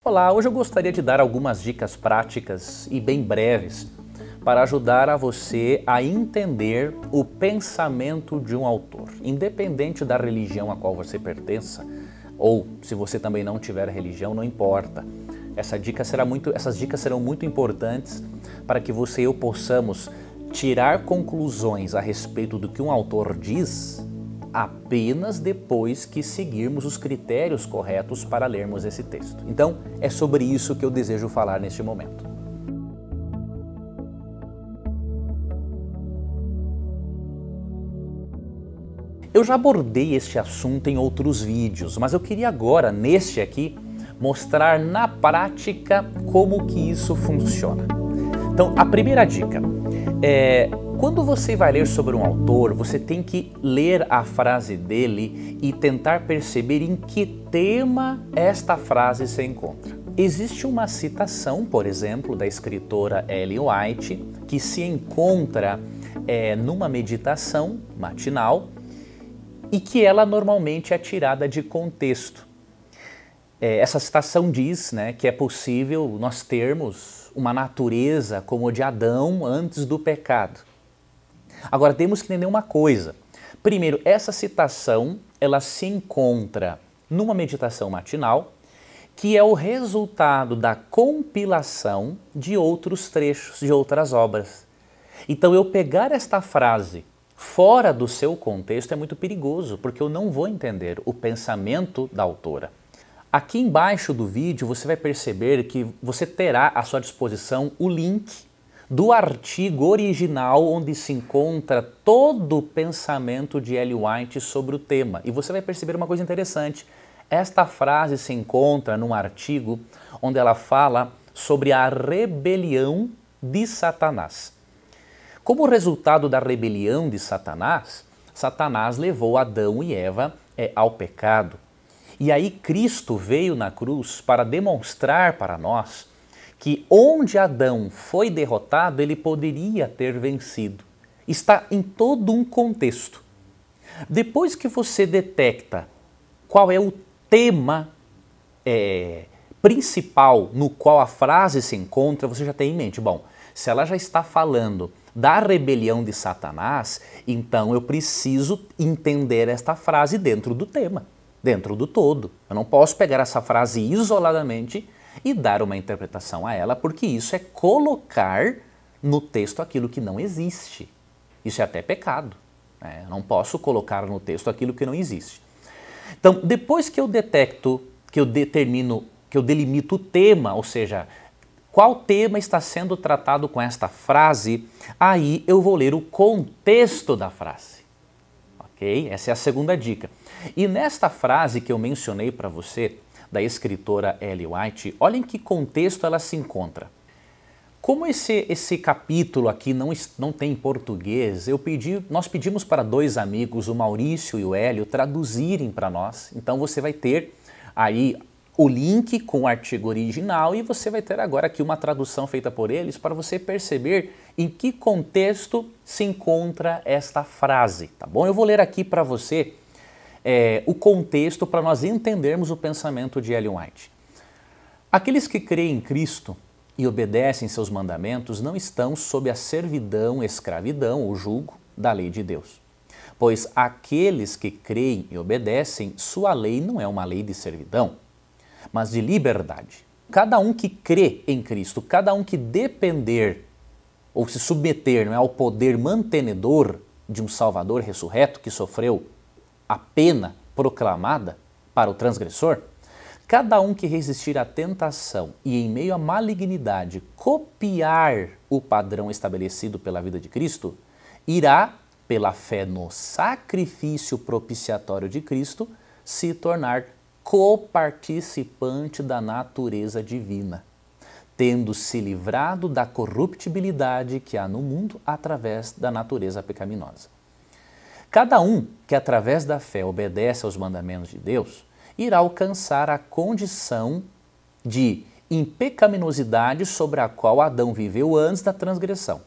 Olá, hoje eu gostaria de dar algumas dicas práticas e bem breves para ajudar a você a entender o pensamento de um autor, independente da religião a qual você pertença, ou se você também não tiver religião, não importa. Essas dicas serão muito importantes para que você e eu possamos tirar conclusões a respeito do que um autor diz apenas depois que seguirmos os critérios corretos para lermos esse texto. Então, é sobre isso que eu desejo falar neste momento. Eu já abordei este assunto em outros vídeos, mas eu queria agora, neste aqui, mostrar na prática como que isso funciona. Então, a primeira dica é: quando você vai ler sobre um autor, você tem que ler a frase dele e tentar perceber em que tema esta frase se encontra. Existe uma citação, por exemplo, da escritora Ellen White, que se encontra numa meditação matinal e que ela normalmente é tirada de contexto. Essa citação diz, que é possível nós termos uma natureza como a de Adão antes do pecado. Agora, temos que entender uma coisa. Primeiro, essa citação ela se encontra numa meditação matinal, que é o resultado da compilação de outros trechos, de outras obras. Então, eu pegar esta frase fora do seu contexto é muito perigoso, porque eu não vou entender o pensamento da autora. Aqui embaixo do vídeo você vai perceber que você terá à sua disposição o link do artigo original onde se encontra todo o pensamento de Ellen White sobre o tema. E você vai perceber uma coisa interessante. Esta frase se encontra num artigo onde ela fala sobre a rebelião de Satanás. Como resultado da rebelião de Satanás, Satanás levou Adão e Eva ao pecado. E aí Cristo veio na cruz para demonstrar para nós que onde Adão foi derrotado, ele poderia ter vencido. Está em todo um contexto. Depois que você detecta qual é o tema principal no qual a frase se encontra, você já tem em mente, bom, se ela já está falando da rebelião de Satanás, então eu preciso entender esta frase dentro do tema, dentro do todo. Eu não posso pegar essa frase isoladamente e dar uma interpretação a ela, porque isso é colocar no texto aquilo que não existe. Isso é até pecado. Eu não posso colocar no texto aquilo que não existe. Então, depois que eu detecto, que eu determino, que eu delimito o tema, ou seja, qual tema está sendo tratado com esta frase, aí eu vou ler o contexto da frase. Ok? Essa é a segunda dica. E nesta frase que eu mencionei para você, da escritora Ellen White, olha em que contexto ela se encontra. Como esse capítulo aqui não tem em português, nós pedimos para dois amigos, o Maurício e o Hélio, traduzirem para nós. Então você vai ter aí o link com o artigo original e você vai ter agora aqui uma tradução feita por eles para você perceber em que contexto se encontra esta frase, tá bom? Eu vou ler aqui para você o contexto para nós entendermos o pensamento de Ellen White. Aqueles que creem em Cristo e obedecem seus mandamentos não estão sob a servidão, escravidão ou jugo da lei de Deus. Pois aqueles que creem e obedecem, sua lei não é uma lei de servidão, mas de liberdade. Cada um que crê em Cristo, cada um que depender ou se submeter ao poder mantenedor de um Salvador ressurreto que sofreu a pena proclamada para o transgressor, cada um que resistir à tentação e em meio à malignidade copiar o padrão estabelecido pela vida de Cristo, irá, pela fé no sacrifício propiciatório de Cristo, se tornar coparticipante da natureza divina, tendo se livrado da corruptibilidade que há no mundo através da natureza pecaminosa. Cada um que através da fé obedece aos mandamentos de Deus irá alcançar a condição de impecaminosidade sobre a qual Adão viveu antes da transgressão.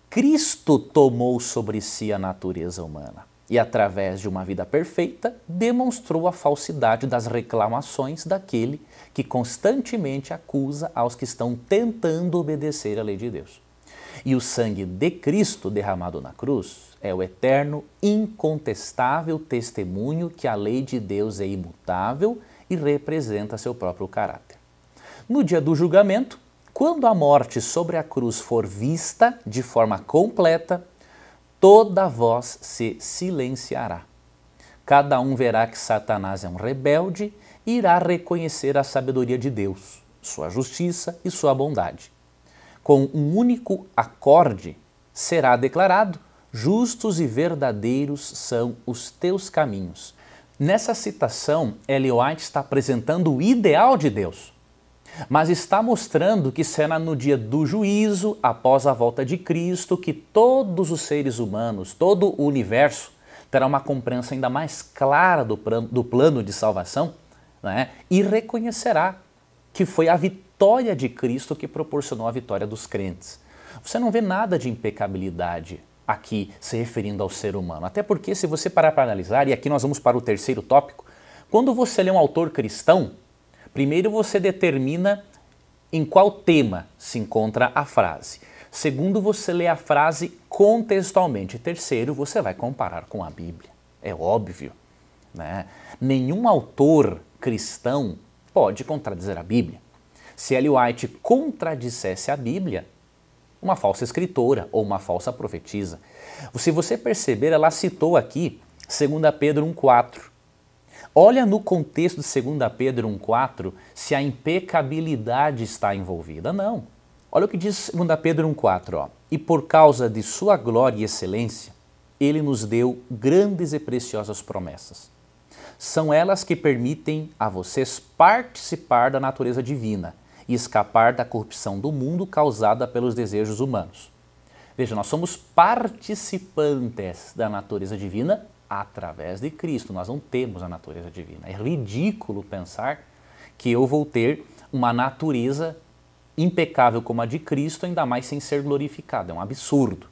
Cristo tomou sobre si a natureza humana e, através de uma vida perfeita, demonstrou a falsidade das reclamações daquele que constantemente acusa aos que estão tentando obedecer à lei de Deus. E o sangue de Cristo derramado na cruz é o eterno, incontestável testemunho que a lei de Deus é imutável e representa seu próprio caráter. No dia do julgamento, quando a morte sobre a cruz for vista de forma completa, toda voz se silenciará. Cada um verá que Satanás é um rebelde e irá reconhecer a sabedoria de Deus, sua justiça e sua bondade. Com um único acorde será declarado: justos e verdadeiros são os teus caminhos. Nessa citação, Ellen White está apresentando o ideal de Deus, mas está mostrando que será no dia do juízo, após a volta de Cristo, que todos os seres humanos, todo o universo, terá uma compreensão ainda mais clara do plano de salvação, né? E reconhecerá que foi a vitória de Cristo que proporcionou a vitória dos crentes. Você não vê nada de impecabilidade aqui se referindo ao ser humano, até porque se você parar para analisar, e aqui nós vamos para o terceiro tópico, quando você lê um autor cristão, primeiro você determina em qual tema se encontra a frase. Segundo, você lê a frase contextualmente. Terceiro, você vai comparar com a Bíblia. É óbvio, né? Nenhum autor cristão pode contradizer a Bíblia. Se Ellen White contradissesse a Bíblia, uma falsa escritora ou uma falsa profetisa. Se você perceber, ela citou aqui 2 Pedro 1,4. Olha no contexto de 2 Pedro 1,4 se a impecabilidade está envolvida. Não. Olha o que diz 2 Pedro 1,4. E por causa de sua glória e excelência, ele nos deu grandes e preciosas promessas. São elas que permitem a vocês participar da natureza divina e escapar da corrupção do mundo causada pelos desejos humanos. Veja, nós somos participantes da natureza divina através de Cristo. Nós não temos a natureza divina. É ridículo pensar que eu vou ter uma natureza impecável como a de Cristo, ainda mais sem ser glorificado. É um absurdo.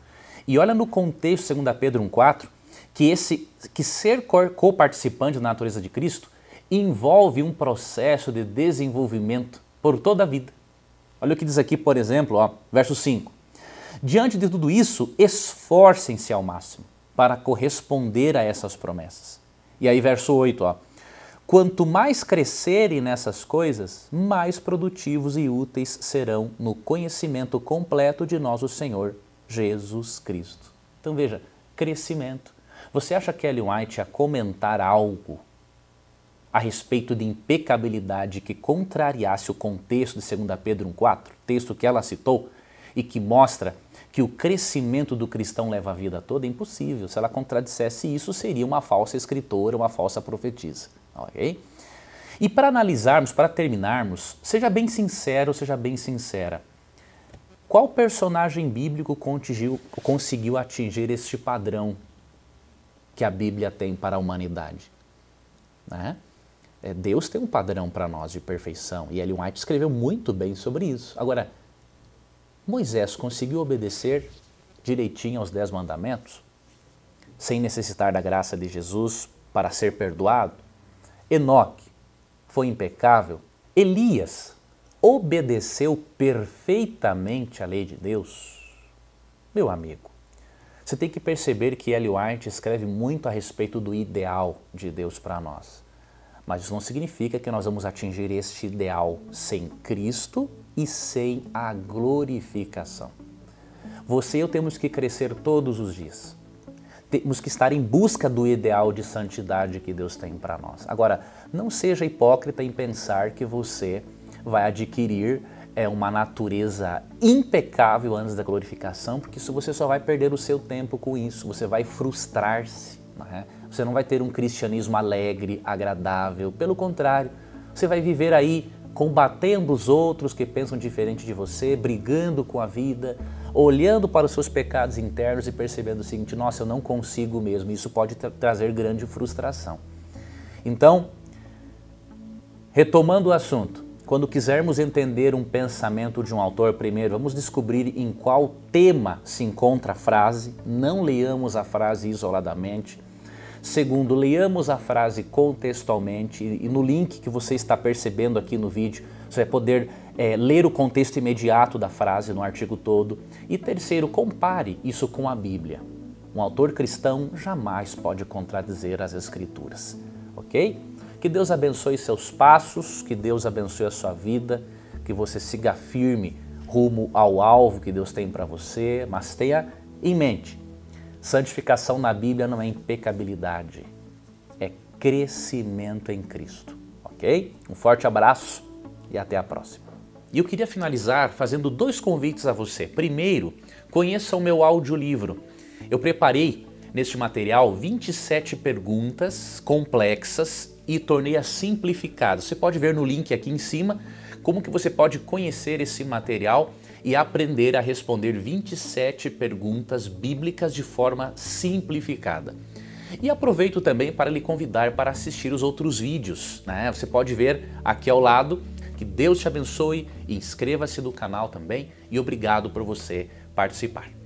E olha no contexto, 2 Pedro 1,4, que ser co-participante da natureza de Cristo envolve um processo de desenvolvimento por toda a vida. Olha o que diz aqui, por exemplo, verso 5. Diante de tudo isso, esforcem-se ao máximo para corresponder a essas promessas. E aí, verso 8, quanto mais crescerem nessas coisas, mais produtivos e úteis serão no conhecimento completo de nosso Senhor Jesus Cristo. Então veja, crescimento. Você acha que Ellen White ia comentar algo a respeito de impecabilidade que contrariasse o contexto de 2 Pedro 1,4, texto que ela citou, e que mostra que o crescimento do cristão leva a vida toda? É impossível. Se ela contradissesse isso, seria uma falsa escritora, uma falsa profetisa. Ok? E para analisarmos, para terminarmos, seja bem sincero, seja bem sincera. Qual personagem bíblico conseguiu atingir este padrão que a Bíblia tem para a humanidade? Né? Deus tem um padrão para nós de perfeição, e Ellen White escreveu muito bem sobre isso. Agora, Moisés conseguiu obedecer direitinho aos 10 mandamentos, sem necessitar da graça de Jesus para ser perdoado? Enoque foi impecável? Elias obedeceu perfeitamente à lei de Deus? Meu amigo, você tem que perceber que Ellen White escreve muito a respeito do ideal de Deus para nós. Mas isso não significa que nós vamos atingir este ideal sem Cristo e sem a glorificação. Você e eu temos que crescer todos os dias. Temos que estar em busca do ideal de santidade que Deus tem para nós. Agora, não seja hipócrita em pensar que você vai adquirir uma natureza impecável antes da glorificação, porque isso você só vai perder o seu tempo com isso, você vai frustrar-se, né? Você não vai ter um cristianismo alegre, agradável, pelo contrário, você vai viver aí combatendo os outros que pensam diferente de você, brigando com a vida, olhando para os seus pecados internos e percebendo o seguinte: nossa, eu não consigo mesmo. Isso pode trazer grande frustração. Então, retomando o assunto, quando quisermos entender um pensamento de um autor, primeiro vamos descobrir em qual tema se encontra a frase, não leamos a frase isoladamente. Segundo, leamos a frase contextualmente e no link que você está percebendo aqui no vídeo, você vai poder ler o contexto imediato da frase no artigo todo. E terceiro, compare isso com a Bíblia. Um autor cristão jamais pode contradizer as Escrituras, ok? Que Deus abençoe seus passos, que Deus abençoe a sua vida, que você siga firme rumo ao alvo que Deus tem para você, mas tenha em mente, santificação na Bíblia não é impecabilidade, é crescimento em Cristo, ok? Um forte abraço e até a próxima. E eu queria finalizar fazendo 2 convites a você. Primeiro, conheça o meu audiolivro. Eu preparei neste material 27 perguntas complexas e tornei-as simplificadas. Você pode ver no link aqui em cima como que você pode conhecer esse material e aprender a responder 27 perguntas bíblicas de forma simplificada. E aproveito também para lhe convidar para assistir os outros vídeos, né? Você pode ver aqui ao lado. Que Deus te abençoe, inscreva-se no canal também e obrigado por você participar.